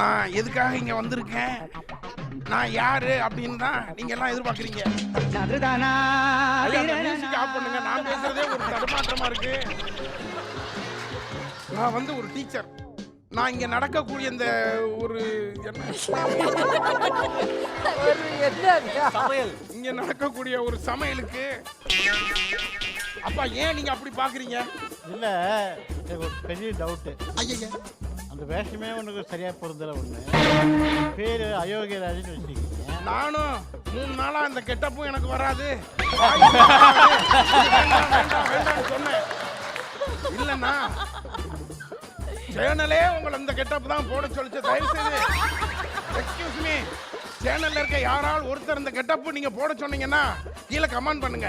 நான் எதுக்காக இங்க வந்திருக்கேன், நான் யாரு அப்படின்னு தான் நீங்க எல்லாம் எதிர்பார்க்கறீங்க. மியூசிக் ஆஃப் பண்ணுங்க. நான் பேசுறதே ஒரு தடுமாற்றமா இருக்கு. நான் வந்து ஒரு டீச்சர். நான் இங்க நடக்கக்கூடிய இந்த ஒரு சமையல் இங்க நடக்கக்கூடிய ஒரு சமையலுக்கு அப்பா ஏன் நீங்க அப்படி பாக்குறீங்க? இல்ல எனக்கு ஒரு பெரிய டவுட்டு. ஐயா அந்த வேஷமே உனக்கு சரியா பொருந்தல. ஒண்ணு பேரு அயோக்கியராஜன் வச்சுக்கிங்க. நானும் 3 நாளா அந்த கெட்டப்பும் எனக்கு வராது. வேண்டாம் சொன்னேன். இல்லைன்னா சேனலே உங்களை இந்த கெட்டப் தான் போட சொல்லிச்சு. தயவு செய்து எக்ஸ்கியூஸ் மீ, சேனல்ல இருக்க யாரால் ஒருத்தர் இந்த கெட்டப் நீங்க போட சொன்னீங்கன்னா கீழே கமெண்ட் பண்ணுங்க.